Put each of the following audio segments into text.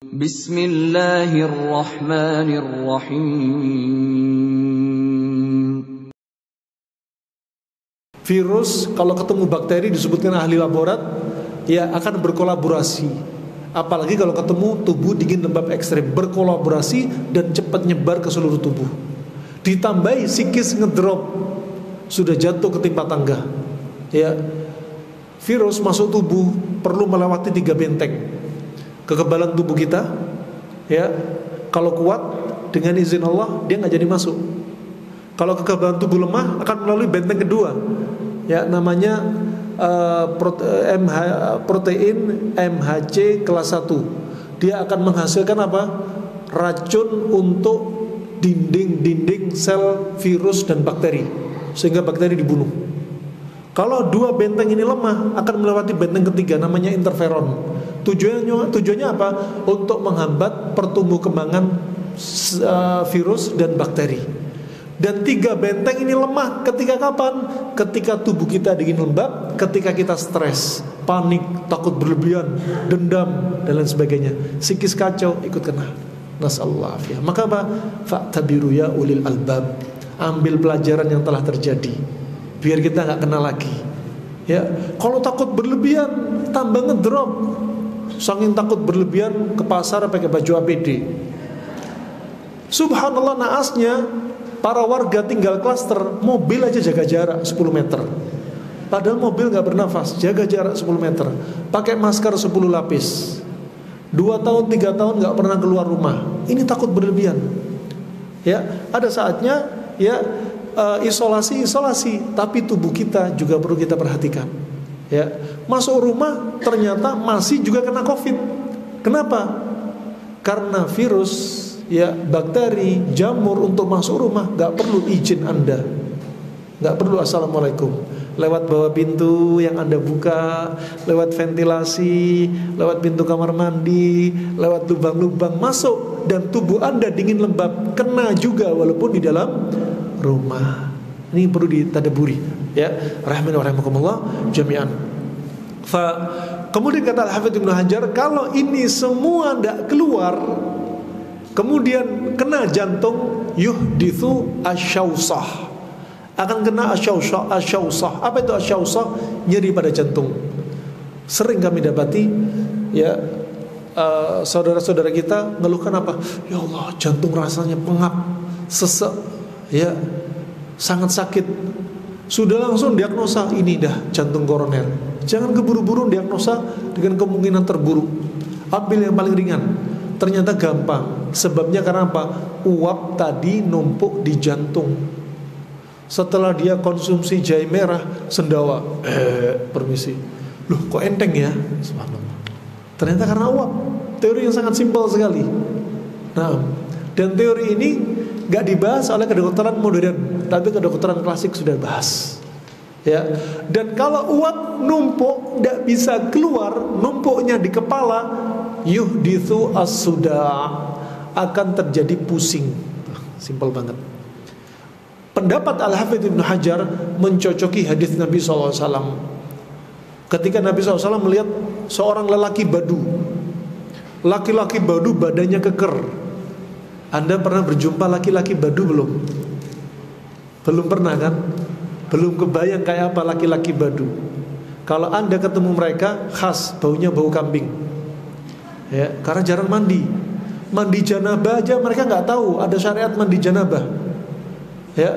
Bismillahirrahmanirrahim. Virus kalau ketemu bakteri disebutkan ahli laborat ya akan berkolaborasi. Apalagi kalau ketemu tubuh dingin lembab ekstrem, berkolaborasi dan cepat nyebar ke seluruh tubuh. Ditambahi psikis ngedrop, sudah jatuh ketimpa tangga. Ya, virus masuk tubuh perlu melewati 3 benteng. Kekebalan tubuh kita, ya, kalau kuat dengan izin Allah dia nggak jadi masuk. Kalau kekebalan tubuh lemah akan melalui benteng kedua, ya, namanya protein MHC kelas 1. Dia akan menghasilkan apa? Racun untuk dinding-dinding sel virus dan bakteri, sehingga bakteri dibunuh. Kalau 2 benteng ini lemah akan melewati benteng ketiga, namanya interferon. Tujuannya apa? Untuk menghambat pertumbuh kembangan virus dan bakteri. Dan 3 benteng ini lemah ketika kapan? Ketika tubuh kita dingin lembab, ketika kita stres, panik, takut berlebihan, dendam dan lain sebagainya. Psikis kacau ikut kena. Nasallahu alaihi. Maka apa? Fa'tabiru ya ulil albab. Ambil pelajaran yang telah terjadi, biar kita nggak kena lagi. Ya, kalau takut berlebihan tambah ngedrop. Saking takut berlebihan ke pasar pakai baju APD. Subhanallah, naasnya para warga tinggal klaster, mobil aja jaga jarak 10 meter. Padahal mobil gak bernafas, jaga jarak 10 meter, pakai masker 10 lapis. 2 tahun, 3 tahun gak pernah keluar rumah. Ini takut berlebihan. Ya, ada saatnya ya isolasi, tapi tubuh kita juga perlu kita perhatikan. Ya, masuk rumah ternyata masih juga kena COVID. Kenapa? Karena virus, ya, bakteri, jamur untuk masuk rumah gak perlu izin Anda, gak perlu assalamualaikum. Lewat bawah pintu yang Anda buka, lewat ventilasi, lewat pintu kamar mandi, lewat lubang-lubang masuk, dan tubuh Anda dingin lembab, kena juga walaupun di dalam rumah. Ini perlu ditadaburi, ya, rahimani wa rahimakumullah jami'an. Kemudian kata Al-Hafidz Ibnu Hajar, kalau ini semua tidak keluar, kemudian kena jantung, yuhdithu asyausah, akan kena asyausah. Apa itu asyausah? Nyeri pada jantung. Sering kami dapati, ya, saudara-saudara kita ngeluhkan apa? Ya Allah, jantung rasanya pengap, sesek, ya, sangat sakit. Sudah langsung diagnosa, ini dah jantung koroner. Jangan keburu-buru diagnosa dengan kemungkinan terburuk. Ambil yang paling ringan. Ternyata gampang. Sebabnya karena apa? Uap tadi numpuk di jantung. Setelah dia konsumsi jahe merah, sendawa, permisi, loh kok enteng ya? Subhanallah. Ternyata karena uap. Teori yang sangat simpel sekali. Nah, dan teori ini gak dibahas oleh kedokteran modern, tapi kedokteran klasik sudah bahas. Ya, dan kalau uap numpuk tidak bisa keluar, numpuknya di kepala, yuhdithu as-suda', akan terjadi pusing. Simpel banget. Pendapat Al-Hafidz Ibnu Hajar mencocoki hadis Nabi SAW. Ketika Nabi SAW melihat seorang lelaki badu, laki-laki badu badannya keker. Anda pernah berjumpa laki-laki badu belum? Belum pernah kan? Belum kebayang kayak apa laki-laki badu. Kalau Anda ketemu mereka, khas baunya bau kambing. Ya, karena jarang mandi. Mandi janabah aja mereka nggak tahu ada syariat mandi janabah. Ya,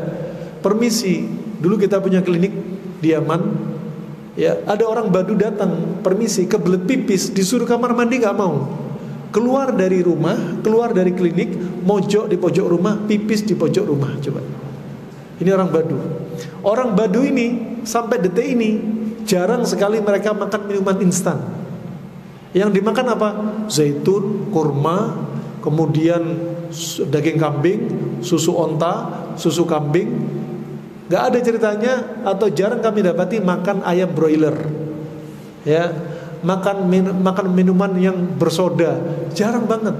permisi. Dulu kita punya klinik di Yaman. Ya, ada orang badu datang, permisi, kebelet pipis, disuruh kamar mandi nggak mau. Keluar dari rumah, keluar dari klinik, mojok di pojok rumah, pipis di pojok rumah. Coba. Ini orang badu. Orang badu ini sampai detik ini jarang sekali mereka makan minuman instan. Yang dimakan apa? Zaitun, kurma, kemudian daging kambing, susu onta, susu kambing. Gak ada ceritanya, atau jarang kami dapati makan ayam broiler. Ya, makan minuman yang bersoda, jarang banget.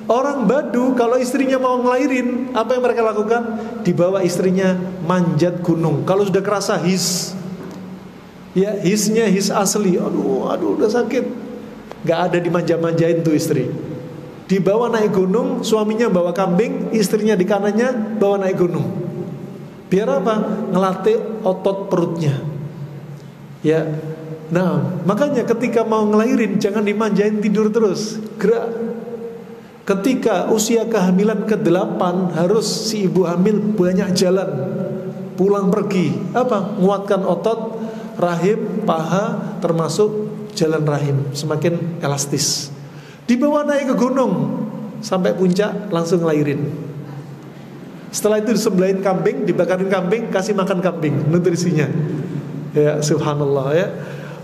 Orang badu kalau istrinya mau ngelahirin, apa yang mereka lakukan? Dibawa istrinya manjat gunung. Kalau sudah kerasa his, ya hisnya his asli, aduh udah sakit, gak ada dimanja-manjain tuh istri. Dibawa naik gunung, suaminya bawa kambing, istrinya di kanannya bawa naik gunung. Biar apa? Ngelatih otot perutnya. Ya. Nah, makanya ketika mau ngelahirin jangan dimanjain tidur terus. Gerak. Ketika usia kehamilan ke-8 harus si ibu hamil banyak jalan. Pulang pergi. Apa? Nguatkan otot rahim, paha, termasuk jalan rahim, semakin elastis. Dibawa naik ke gunung sampai puncak, langsung ngelahirin. Setelah itu disembelihin kambing, dibakarin kambing, kasih makan kambing, nutrisinya. Ya, subhanallah ya.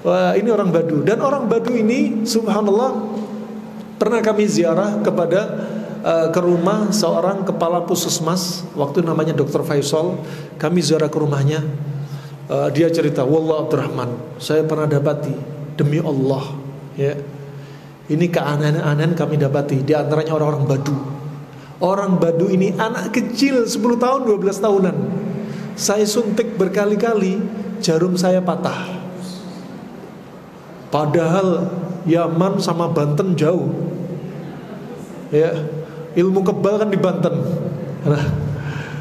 Wah, ini orang Badu. Dan orang Badu ini subhanallah pernah kami ziarah ke rumah seorang kepala puskesmas, waktu namanya Dr. Faisal. Kami ziarah ke rumahnya. Dia cerita, wallah Abdurrahman, saya pernah dapati, demi Allah ya, ini keanehan-anehan kami dapati. Di antaranya orang-orang Badu. Orang Badu ini anak kecil 10 tahun, 12 tahunan. Saya suntik berkali-kali, jarum saya patah. Padahal Yaman sama Banten jauh. Ya, ilmu kebal kan di Banten. Nah,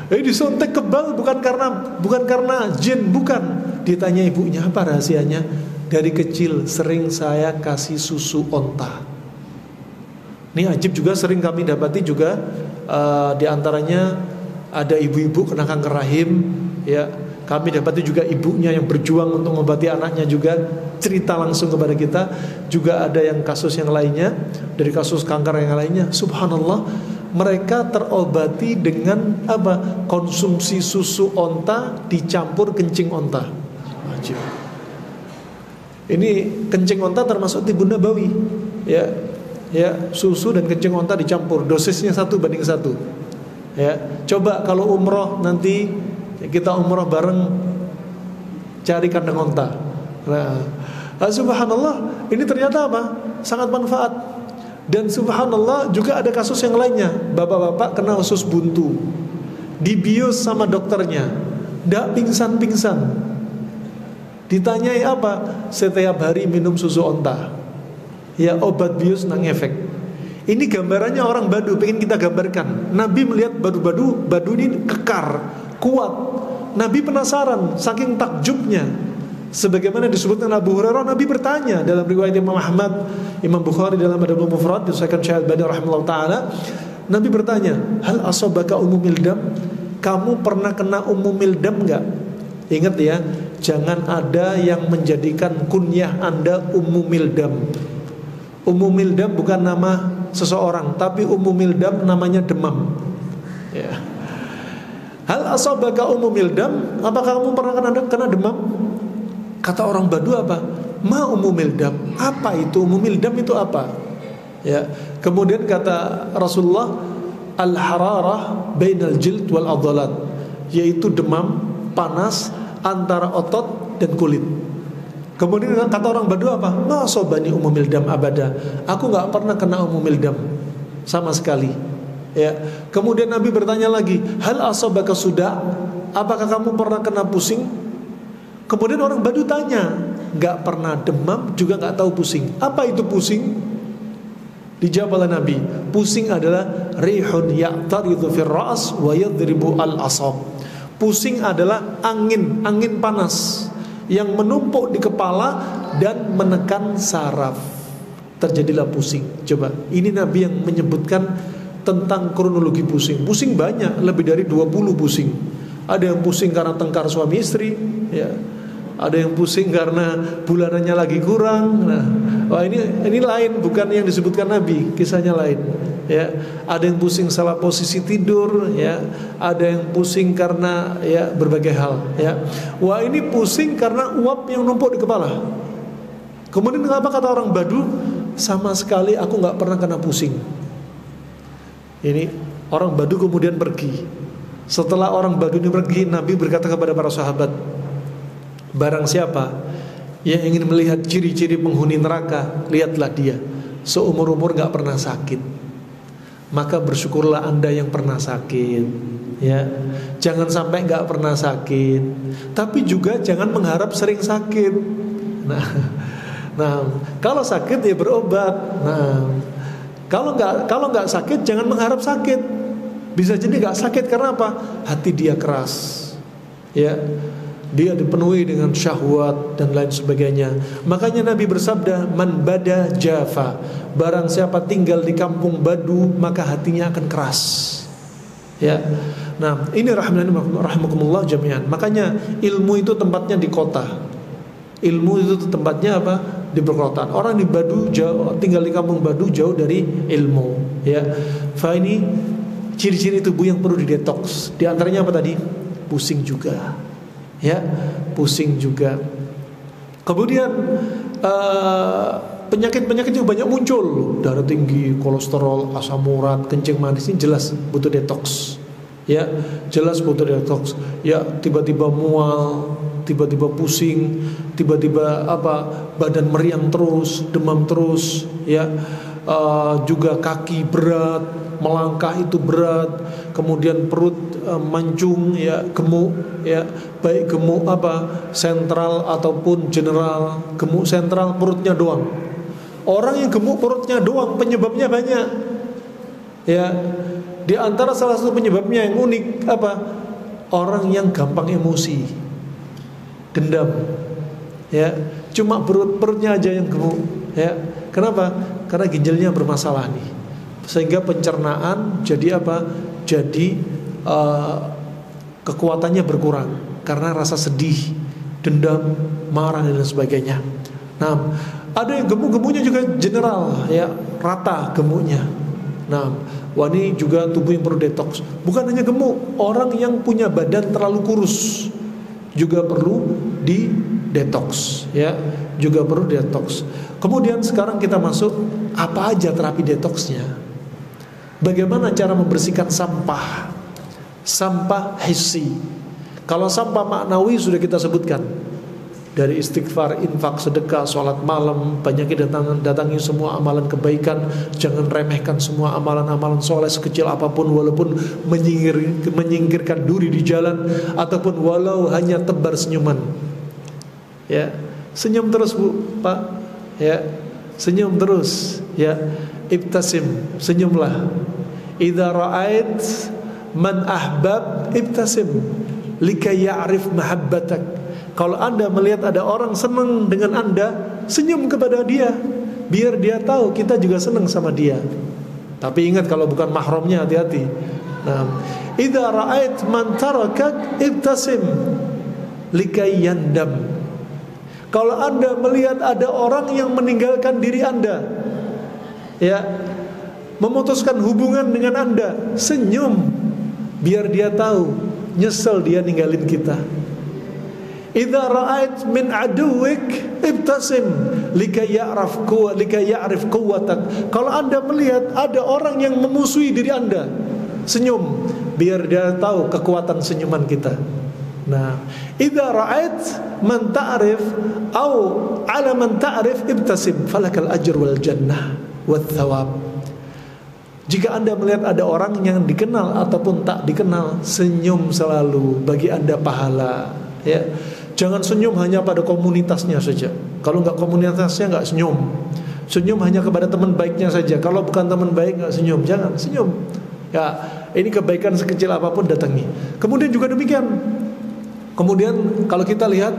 disuntik kebal bukan karena jin, bukan. Ditanya ibunya, apa rahasianya? Dari kecil sering saya kasih susu onta. Ini ajib juga, sering kami dapati juga di antaranya ada ibu-ibu kena kanker rahim. Ya, kami dapati juga ibunya yang berjuang untuk mengobati anaknya juga cerita langsung kepada kita. Juga ada yang kasus yang lainnya, dari kasus kanker yang lainnya. Subhanallah, mereka terobati dengan apa? Konsumsi susu onta dicampur kencing onta. Ajib. Ini kencing onta termasuk tibbun nabawi. Ya. Ya, susu dan kencing onta dicampur, dosisnya 1:1. Ya. Coba kalau umroh nanti kita umroh bareng, cari kandang onta. Nah, subhanallah, ini ternyata apa? Sangat manfaat. Dan subhanallah juga ada kasus yang lainnya. Bapak-bapak kena usus buntu, dibius sama dokternya, ndak pingsan-pingsan. Ditanyai apa? Setiap hari minum susu onta. Ya, obat bius nang efek. Ini gambarannya orang Badu, pengen kita gambarkan. Nabi melihat Badu ini kekar, kuat. Nabi penasaran, saking takjubnya. Sebagaimana disebutkan Abu Hurairah, Nabi bertanya dalam riwayat Imam Ahmad, Imam Bukhari dalam Adabul Mufrad, disahkan Syekh Albani rahimahullah taala. Nabi bertanya, hal asabaka umumil dam? Kamu pernah kena umumil dam enggak? Ingat ya, jangan ada yang menjadikan kunyah Anda umumil dam. Umumil dam bukan nama seseorang, tapi umumil dam namanya demam. Ya. Hal asabaka umumil dam? Apakah kamu pernah kena demam? Kata orang Badu apa? Ma umumil dam. Apa itu umumil dam, itu apa? Ya. Kemudian kata Rasulullah, al-hararah bainal jild wal adhalat, yaitu demam panas antara otot dan kulit. Kemudian kata orang Badu apa? Ma sobani umumil dam abada. Aku gak pernah kena umumil dam sama sekali. Ya. Kemudian Nabi bertanya lagi, hal asobaka sudah? Apakah kamu pernah kena pusing? Kemudian orang Badu tanya, gak pernah demam, juga gak tahu pusing. Apa itu pusing? Dijawab oleh Nabi, pusing adalah rihun ya'taridhu fir ra's wa yadribu al-asab. Pusing adalah angin panas yang menumpuk di kepala dan menekan saraf. Terjadilah pusing. Coba, ini Nabi yang menyebutkan tentang kronologi pusing. Pusing banyak, lebih dari 20 pusing. Ada yang pusing karena tengkar suami istri, ya. Ada yang pusing karena bulanannya lagi kurang. Nah, wah ini lain, bukan yang disebutkan Nabi, kisahnya lain. Ya, ada yang pusing salah posisi tidur, ya. Ada yang pusing karena ya berbagai hal, ya. Wah, ini pusing karena uap yang numpuk di kepala. Kemudian apa kata orang Badu? Sama sekali aku nggak pernah kena pusing. Ini orang Badu kemudian pergi. Setelah orang Badu ini pergi, Nabi berkata kepada para sahabat, barang siapa yang ingin melihat ciri-ciri penghuni neraka, lihatlah dia seumur-umur gak pernah sakit. Maka bersyukurlah Anda yang pernah sakit, ya. Jangan sampai gak pernah sakit, tapi juga jangan mengharap sering sakit. Nah, kalau sakit ya berobat. Nah, Kalau nggak sakit, jangan mengharap sakit. Bisa jadi nggak sakit karena apa? Hati dia keras, ya. Dia dipenuhi dengan syahwat dan lain sebagainya. Makanya Nabi bersabda, man bada jafa, barang siapa tinggal di kampung badu, maka hatinya akan keras. Ya. Nah, ini rahimakumullah jami'an. Makanya ilmu itu tempatnya di kota. Ilmu itu tempatnya apa? Di perkotaan. Orang di badu jauh, tinggal di kampung badu jauh dari ilmu, ya. Fa ini ciri-ciri tubuh yang perlu didetoks. Di antaranya apa tadi? Pusing juga. Ya, pusing juga. Kemudian penyakit-penyakit juga banyak muncul. Darah tinggi, kolesterol, asam urat, kencing manis, ini jelas butuh detoks. Ya, jelas butuh detoks. Ya, tiba-tiba mual, tiba-tiba pusing, tiba-tiba badan meriang terus, demam terus, ya. Juga kaki berat, melangkah itu berat, kemudian perut mancung, ya, gemuk, ya, baik gemuk sentral ataupun general. Gemuk sentral perutnya doang. Orang yang gemuk perutnya doang penyebabnya banyak, ya. Di antara salah satu penyebabnya yang unik orang yang gampang emosi, dendam, ya. Cuma perutnya aja yang gemuk, ya. Kenapa? Karena ginjalnya bermasalah nih, sehingga pencernaan jadi jadi kekuatannya berkurang karena rasa sedih, dendam, marah dan lain sebagainya. Nah, ada yang gemuk-gemuknya juga general, ya, rata gemuknya. Nah, ini juga tubuh yang perlu detoks. Bukan hanya gemuk, orang yang punya badan terlalu kurus juga perlu di detoks, ya, juga perlu detoks. Kemudian sekarang kita masuk apa aja terapi detoksnya. Bagaimana cara membersihkan sampah? Sampah hissi. Kalau sampah maknawi sudah kita sebutkan, dari istighfar, infak, sedekah, sholat malam, banyakin datangi semua amalan kebaikan. Jangan remehkan semua amalan-amalan soleh sekecil apapun, walaupun menyingkirkan duri di jalan, ataupun walau hanya tebar senyuman. Ya, senyum terus Bu, Pak. Ya, senyum terus, ya. Ibtasim, senyumlah. Idza ra'ait man ahbab ibtasim likay ya'rif mahabbatak. Kalau Anda melihat ada orang senang dengan Anda, senyum kepada dia, biar dia tahu kita juga senang sama dia. Tapi ingat, kalau bukan mahramnya hati-hati. Nah, idza ra'ait man tarakak ibtasim likay yandam. Kalau Anda melihat ada orang yang meninggalkan diri Anda, ya, memutuskan hubungan dengan Anda, senyum, biar dia tahu nyesel dia ninggalin kita. Idza ra'ait min aduwik ibtasim likay ya'rif quwwatak. Kalau Anda melihat ada orang yang memusuhi diri Anda, senyum, biar dia tahu kekuatan senyuman kita. Nah, idza ra'ait man ta'rif au ala man ta'rif ibtasim falakal ajr wal jannah wat thawab. Jika Anda melihat ada orang yang dikenal ataupun tak dikenal, senyum selalu, bagi Anda pahala, ya. Jangan senyum hanya pada komunitasnya saja. Kalau enggak komunitasnya, enggak senyum. Senyum hanya kepada teman baiknya saja. Kalau bukan teman baik, enggak senyum. Jangan senyum. Ya, ini kebaikan sekecil apapun datangi. Kemudian juga demikian. Kemudian kalau kita lihat,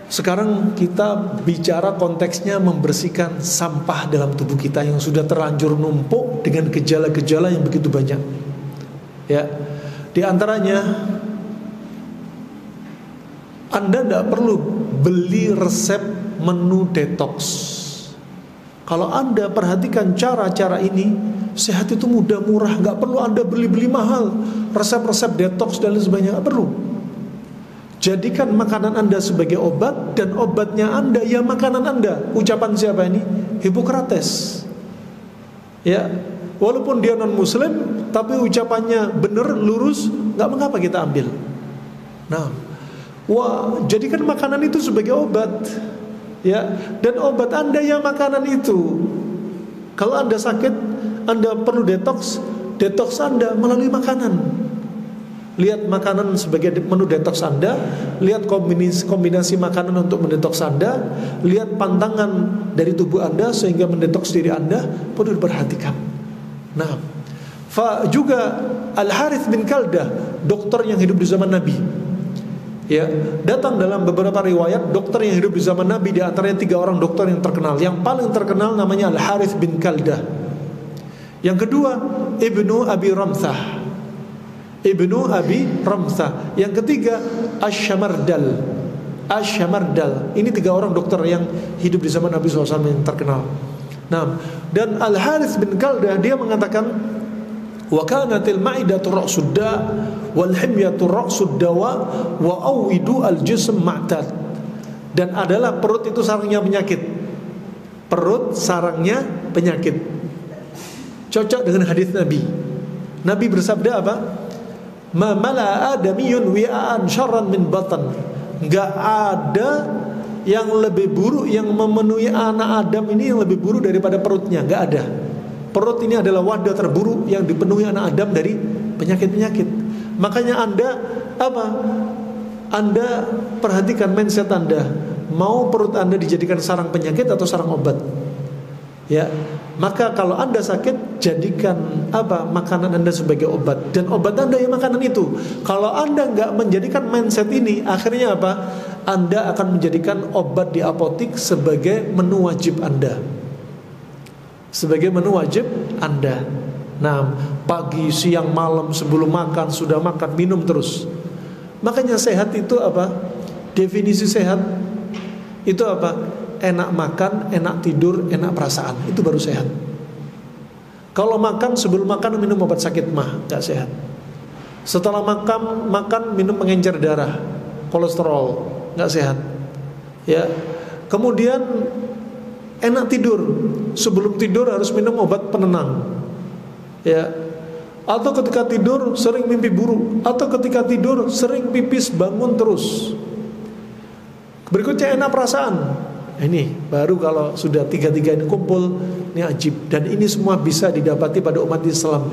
sekarang kita bicara konteksnya membersihkan sampah dalam tubuh kita yang sudah terlanjur numpuk dengan gejala-gejala yang begitu banyak. Ya, di antaranya Anda tidak perlu beli resep menu detox. Kalau Anda perhatikan cara-cara ini, sehat itu mudah, murah, nggak perlu Anda beli-beli mahal resep-resep detox dan lain sebagainya, nggak perlu. Jadikan makanan Anda sebagai obat, dan obatnya Anda ya makanan Anda. Ucapan siapa ini? Hippocrates. Ya, walaupun dia non muslim, tapi ucapannya benar, lurus, nggak mengapa kita ambil. Nah, jadikan makanan itu sebagai obat, ya, dan obat Anda ya makanan itu. Kalau Anda sakit, Anda perlu detox, detox Anda melalui makanan. lihat makanan sebagai menu detox Anda, lihat kombinasi makanan untuk mendetoks Anda, lihat pantangan dari tubuh Anda sehingga mendetoks diri Anda, perlu diperhatikan. Nah, juga Al-Harith bin Kaldah, dokter yang hidup di zaman Nabi, ya, datang dalam beberapa riwayat dokter yang hidup di zaman Nabi, di antaranya 3 orang dokter yang terkenal. Yang paling terkenal namanya Al-Harith bin Kaldah. Yang kedua Ibnu Abi Ramthah. Yang ketiga Asy-Syamardal. Ini 3 orang dokter yang hidup di zaman Nabi SAW yang terkenal. Nah, dan Al-Harith bin Kaldah dia mengatakan, wa kanatil ma'idatu ra'sud da' wal himyatu ra'sud dawa wa awidu al-jism ma'tad. Dan adalah perut itu sarangnya penyakit. Perut sarangnya penyakit. Cocok dengan hadis Nabi. Nabi bersabda apa? Ma mala adamiyun wi'an syarran min batan. Enggak ada yang lebih buruk, yang memenuhi anak Adam ini yang lebih buruk daripada perutnya. Enggak ada. Perut ini adalah wadah terburuk yang dipenuhi anak Adam dari penyakit-penyakit. Makanya Anda perhatikan mindset Anda. Mau perut Anda dijadikan sarang penyakit atau sarang obat? Ya, maka kalau Anda sakit, jadikan makanan Anda sebagai obat, dan obat Anda ya makanan itu. Kalau Anda nggak menjadikan mindset ini, akhirnya Anda akan menjadikan obat di apotik sebagai menu wajib Anda. Nah, pagi, siang, malam, sebelum makan, sudah makan, minum terus. Makanya sehat itu definisi sehat itu enak makan, enak tidur, enak perasaan. Itu baru sehat. Kalau makan, sebelum makan minum obat sakit mah, gak sehat. Setelah makan minum pengencer darah, kolesterol, gak sehat. Ya. Kemudian enak tidur, sebelum tidur harus minum obat penenang. Ya. Atau ketika tidur sering mimpi buruk, atau ketika tidur sering pipis bangun terus. Berikutnya enak perasaan. Ini baru kalau sudah 3 ini kumpul, ini ajib. Dan ini semua bisa didapati pada umat Islam.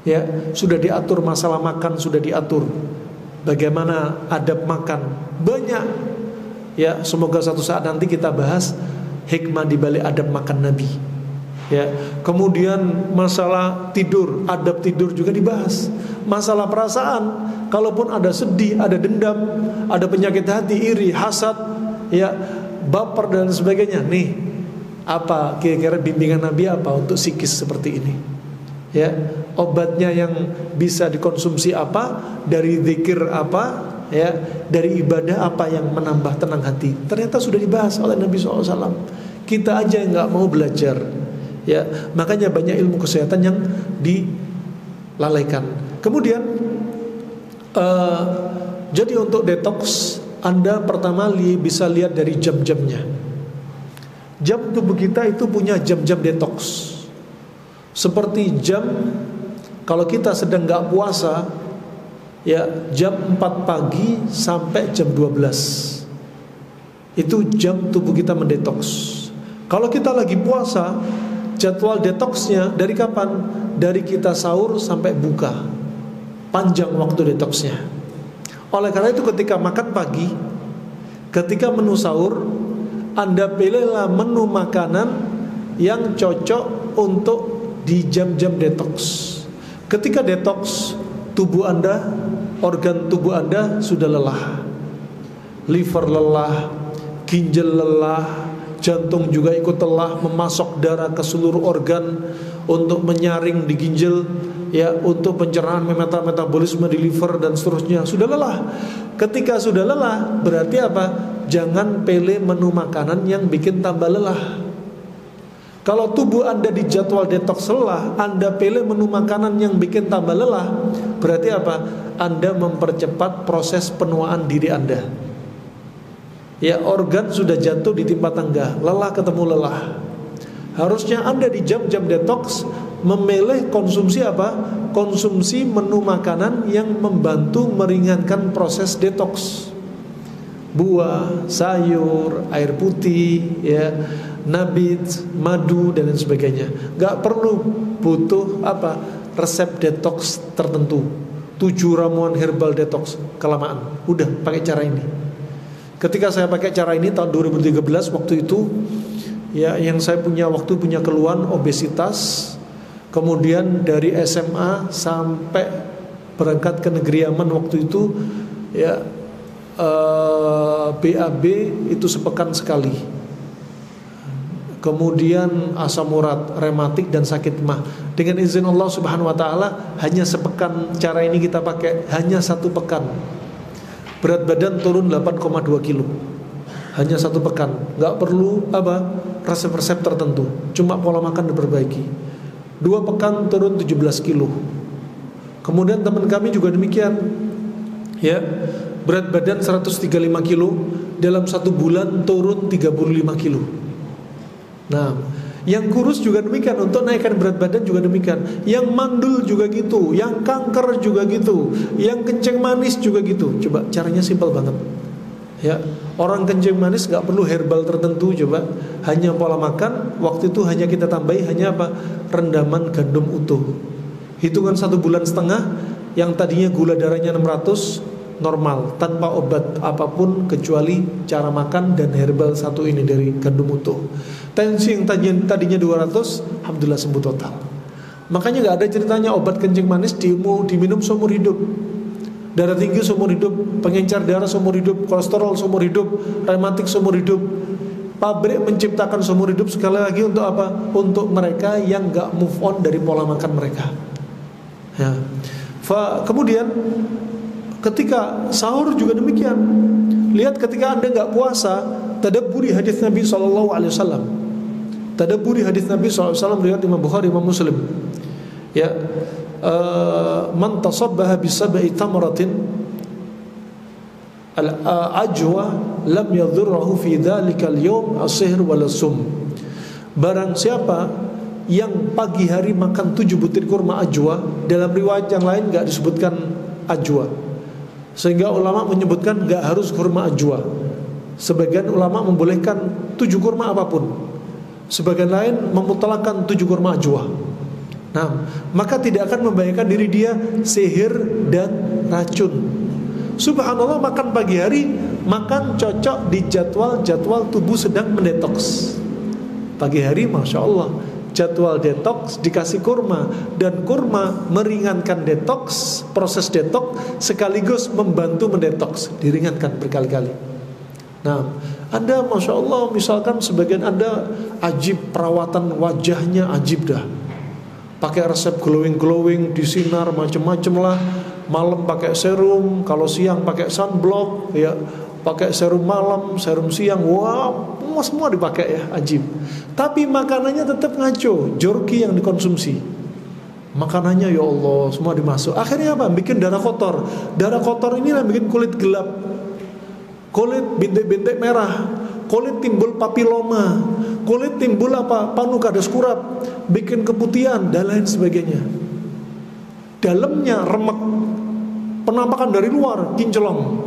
Ya, sudah diatur masalah makan, sudah diatur bagaimana adab makan. Banyak. Ya, semoga satu saat nanti kita bahas hikmah di balik adab makan Nabi. Ya, kemudian masalah tidur, adab tidur juga dibahas. Masalah perasaan, kalaupun ada sedih, ada dendam, ada penyakit hati, iri, hasad, ya, baper dan sebagainya. Nih, apa kira-kira bimbingan Nabi untuk psikis seperti ini? Ya, obatnya yang bisa dikonsumsi dari zikir ya, dari ibadah yang menambah tenang hati. Ternyata sudah dibahas oleh Nabi SAW. Kita aja yang nggak mau belajar. Ya, makanya banyak ilmu kesehatan yang dilalaikan. Kemudian, jadi untuk detox, Anda pertama bisa lihat dari jam-jamnya. Jam tubuh kita itu punya jam-jam detox. Seperti jam kalau kita sedang gak puasa, ya, jam 4 pagi sampai jam 12 itu jam tubuh kita mendetoks. Kalau kita lagi puasa, jadwal detoksnya dari kapan? Dari kita sahur sampai buka. Panjang waktu detoksnya. Oleh karena itu ketika makan pagi, ketika menu sahur, Anda pilihlah menu makanan yang cocok untuk di jam-jam detoks. Ketika detoks, tubuh Anda, organ tubuh Anda sudah lelah. Liver lelah, ginjal lelah, jantung juga ikut lelah, memasok darah ke seluruh organ untuk menyaring di ginjal, ya, untuk pencernaan, metabolisme di liver dan seterusnya. Sudah lelah. Ketika sudah lelah, berarti jangan pilih menu makanan yang bikin tambah lelah. Kalau tubuh Anda di jadwal detoks lelah, Anda pilih menu makanan yang bikin tambah lelah, berarti Anda mempercepat proses penuaan diri Anda. Ya, organ sudah jatuh di timpa tangga, lelah ketemu lelah. Harusnya Anda di jam-jam detoks memilih konsumsi konsumsi menu makanan yang membantu meringankan proses detoks. Buah, sayur, air putih, ya, nabit, madu dan lain sebagainya. Gak perlu butuh resep detoks tertentu. 7 ramuan herbal detox kelamaan. Udah pakai cara ini. Ketika saya pakai cara ini tahun 2013 waktu itu, ya, yang saya punya keluhan obesitas. Kemudian dari SMA sampai berangkat ke negeri Yaman waktu itu, ya, BAB itu sepekan sekali. Kemudian asam urat, rematik dan sakit mah. Dengan izin Allah Subhanahu wa taala, hanya sepekan cara ini kita pakai, hanya 1 pekan. Berat badan turun 8,2 kilo. Hanya 1 pekan. Gak perlu resep-resep tertentu, cuma pola makan diperbaiki. 2 pekan turun 17 kilo. Kemudian teman kami juga demikian, ya, berat badan 135 kilo, dalam 1 bulan turun 35 kilo. Nah, yang kurus juga demikian, untuk naikkan berat badan juga demikian. Yang mandul juga gitu, yang kanker juga gitu, yang kencing manis juga gitu. Coba caranya simpel banget. Ya, orang kencing manis gak perlu herbal tertentu, coba hanya pola makan. Waktu itu hanya kita tambahi hanya rendaman gandum utuh. Hitungan 1,5 bulan, yang tadinya gula darahnya 600 normal tanpa obat apapun kecuali cara makan dan herbal satu ini dari gandum utuh. Tensi yang tadinya 200, alhamdulillah sembuh total. Makanya gak ada ceritanya obat kencing manis diminum seumur hidup. Darah tinggi seumur hidup, pengencer darah seumur hidup, kolesterol seumur hidup, rematik seumur hidup. Pabrik menciptakan seumur hidup sekali lagi untuk apa? Untuk mereka yang gak move on dari pola makan mereka. Ya. Kemudian ketika sahur juga demikian. Lihat ketika Anda gak puasa, tadabburi hadis Nabi SAW. Tadabburi hadis Nabi SAW riwayat Imam Bukhari, Imam Muslim. Ya. Man tasabbaha bisab'i tamratin al-ajwa lam yadhurruhu fi dhalika al-yawm as-sihr wal sum. Barang siapa yang pagi hari makan 7 butir kurma ajwa, dalam riwayat yang lain enggak disebutkan ajwa, sehingga ulama menyebutkan enggak harus kurma ajwa. Sebagian ulama membolehkan 7 kurma apapun, sebagian lain memutlakkan 7 kurma ajwa. Nah, maka tidak akan membahayakan diri dia sihir dan racun. Subhanallah, makan pagi hari, makan cocok di jadwal tubuh sedang mendetoks. Pagi hari, Masya Allah, jadwal detoks dikasih kurma. Dan kurma meringankan detoks, proses detoks sekaligus membantu mendetoks, diringankan berkali-kali. Nah, Anda Masya Allah, misalkan sebagian Anda ajib, perawatan wajahnya ajib dah, pakai resep glowing, disinar macam-macam lah. Malam pakai serum, kalau siang pakai sunblock, ya, pakai serum malam, serum siang. Wah, semua dipakai ya, ajib. Tapi makanannya tetap ngaco, jorki yang dikonsumsi. Makanannya ya Allah, semua dimasuk. Akhirnya apa? Bikin darah kotor. Darah kotor ini yang bikin kulit gelap, kulit bintik-bintik merah, kulit timbul papiloma, kulit timbul panukadas kurap, bikin keputihan dan lain sebagainya. Dalamnya remek, penampakan dari luar kinclong.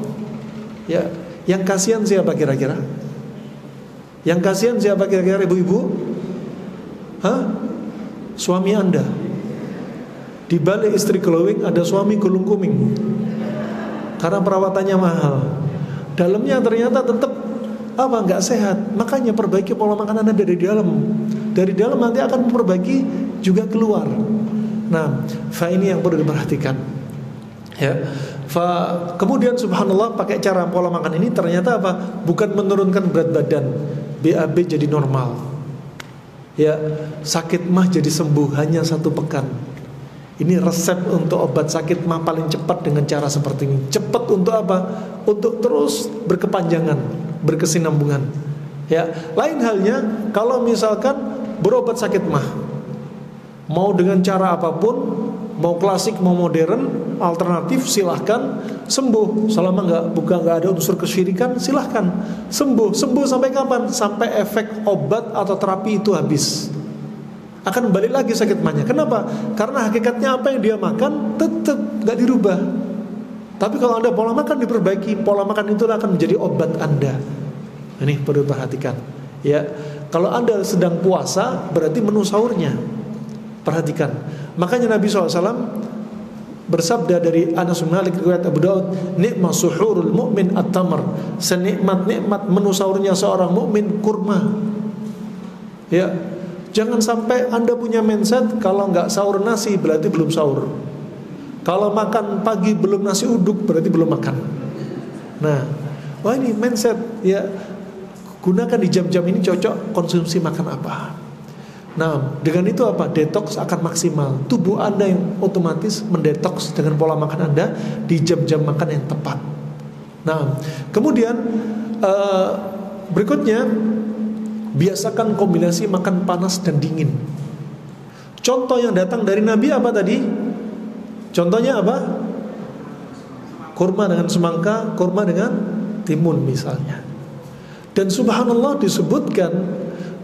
Ya, yang kasihan siapa kira-kira? Yang kasihan siapa kira-kira, ibu-ibu? Suami Anda. Di balik istri glowing ada suami gulung kuming, karena perawatannya mahal. Dalamnya ternyata tetap nggak sehat. Makanya perbaiki pola makan Anda dari dalam. Dari dalam nanti akan memperbaiki juga keluar. Nah, ini yang perlu diperhatikan. Ya. Kemudian subhanallah, pakai cara pola makan ini ternyata bukan menurunkan berat badan, BAB jadi normal. Ya, sakit mah jadi sembuh hanya 1 pekan. Ini resep untuk obat sakit mah paling cepat dengan cara seperti ini. Cepat untuk apa? Untuk terus berkepanjangan, berkesinambungan. Ya, lain halnya kalau misalkan berobat sakit mah, mau dengan cara apapun, mau klasik mau modern, alternatif, silahkan sembuh. Selama nggak ada unsur kesyirikan, silahkan sembuh. Sembuh sampai kapan? Sampai efek obat atau terapi itu habis. Akan balik lagi sakit mahnya. Kenapa? Karena hakikatnya apa yang dia makan tetap nggak dirubah. Tapi kalau Anda pola makan diperbaiki, pola makan itu akan menjadi obat Anda. Ini perlu perhatikan. Ya, kalau Anda sedang puasa, berarti menu sahurnya perhatikan. Makanya Nabi SAW bersabda dari Anas bin Malik riwayat Abu Daud, nikma suhurul mu'min at-tamr, senikmat-nikmat menu sahurnya seorang mukmin kurma. Ya, jangan sampai Anda punya mindset kalau nggak sahur nasi berarti belum sahur. Kalau makan pagi belum nasi uduk berarti belum makan. Nah, wah ini mindset ya. Gunakan di jam-jam ini cocok konsumsi makan apa. Nah, dengan itu apa? Detox akan maksimal. Tubuh Anda yang otomatis mendetoks dengan pola makan Anda di jam-jam makan yang tepat. Nah, kemudian berikutnya, biasakan kombinasi makan panas dan dingin. Contoh yang datang dari Nabi apa tadi? Contohnya apa? Kurma dengan semangka, kurma dengan timun misalnya. Dan subhanallah disebutkan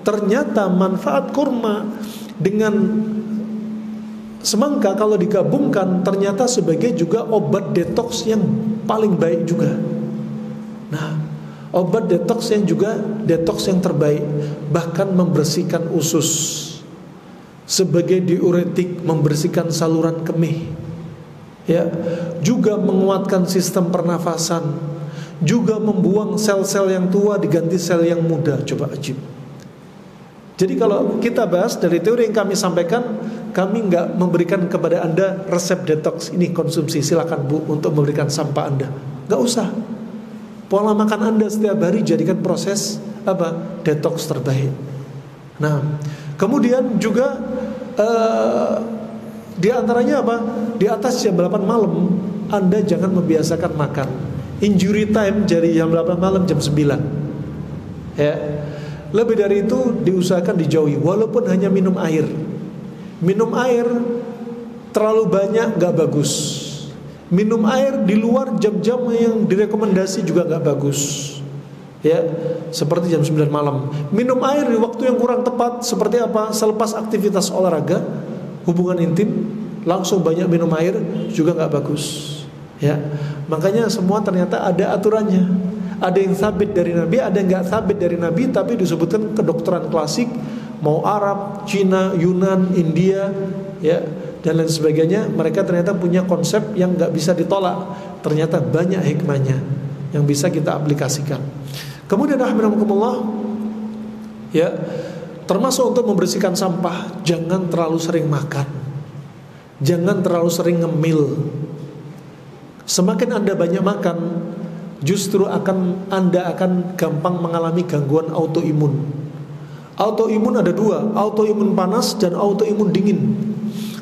ternyata manfaat kurma dengan semangka kalau digabungkan ternyata sebagai juga obat detoks yang paling baik juga. Nah, obat detoks yang juga detoks yang terbaik, bahkan membersihkan usus, sebagai diuretik, membersihkan saluran kemih, ya, juga menguatkan sistem pernafasan, juga membuang sel-sel yang tua diganti sel yang muda. Coba ajib. Jadi kalau kita bahas dari teori yang kami sampaikan, kami nggak memberikan kepada Anda resep detoks ini konsumsi, silakan Bu untuk memberikan sampah Anda. Nggak usah. Pola makan Anda setiap hari jadikan proses apa? Detoks terbaik. Nah, kemudian juga di antaranya apa? Di atas jam 8 malam Anda jangan membiasakan makan. Injury time dari jam 8 malam jam 9. Ya. Lebih dari itu diusahakan dijauhi, walaupun hanya minum air. Minum air terlalu banyak gak bagus. Minum air di luar jam-jam yang direkomendasi juga gak bagus. Ya, seperti jam 9 malam. Minum air di waktu yang kurang tepat seperti apa? Selepas aktivitas olahraga, hubungan intim, langsung banyak minum air juga gak bagus. Ya, makanya semua ternyata ada aturannya. Ada yang sabit dari Nabi, ada yang gak sabit dari Nabi, tapi disebutkan kedokteran klasik, mau Arab, Cina, Yunan, India, ya, dan lain sebagainya. Mereka ternyata punya konsep yang gak bisa ditolak. Ternyata banyak hikmahnya yang bisa kita aplikasikan. Kemudian rahimahumullah, ya, termasuk untuk membersihkan sampah, jangan terlalu sering makan, jangan terlalu sering ngemil. Semakin Anda banyak makan, justru Anda akan gampang mengalami gangguan autoimun. Autoimun ada dua, autoimun panas dan autoimun dingin.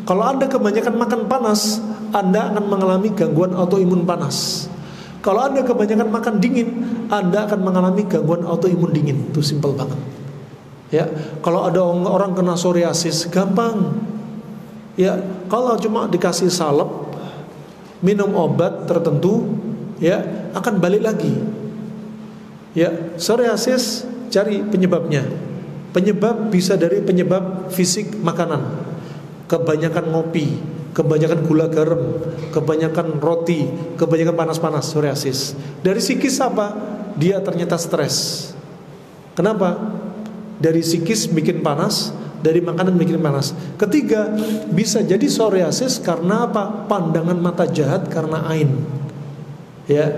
Kalau Anda kebanyakan makan panas, Anda akan mengalami gangguan autoimun panas. Kalau Anda kebanyakan makan dingin, Anda akan mengalami gangguan autoimun dingin. Itu simple banget. Ya, kalau ada orang kena psoriasis, gampang. Ya, kalau cuma dikasih salep, minum obat tertentu, ya, akan balik lagi. Ya, psoriasis cari penyebabnya. Penyebab bisa dari penyebab fisik makanan. Kebanyakan ngopi, kebanyakan gula garam, kebanyakan roti, kebanyakan panas-panas, psoriasis. Dari psikis apa? Dia ternyata stres. Kenapa? Dari psikis bikin panas, dari makanan bikin panas. Ketiga, bisa jadi psoriasis karena apa? Pandangan mata jahat karena ain. Ya,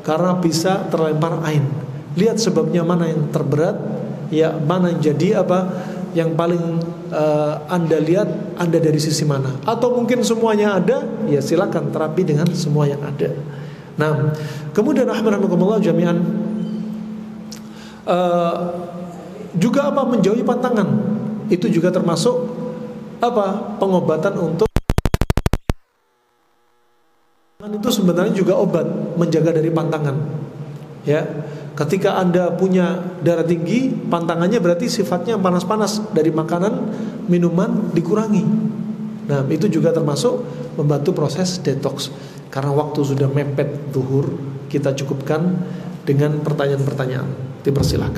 karena bisa terlempar ain. Lihat sebabnya mana yang terberat, ya, mana yang jadi apa? Yang paling Anda lihat, Anda dari sisi mana? Atau mungkin semuanya ada, ya silakan terapi dengan semua yang ada. Nah, kemudian rahimahumullah jami'an, juga apa? Menjauhi pantangan. Itu juga termasuk apa? Pengobatan untuk itu sebenarnya juga obat menjaga dari pantangan. Ya, ketika Anda punya darah tinggi, pantangannya berarti sifatnya panas-panas, dari makanan, minuman dikurangi. Nah, itu juga termasuk membantu proses detox. Karena waktu sudah mepet zuhur, kita cukupkan dengan pertanyaan-pertanyaan. Dipersilakan.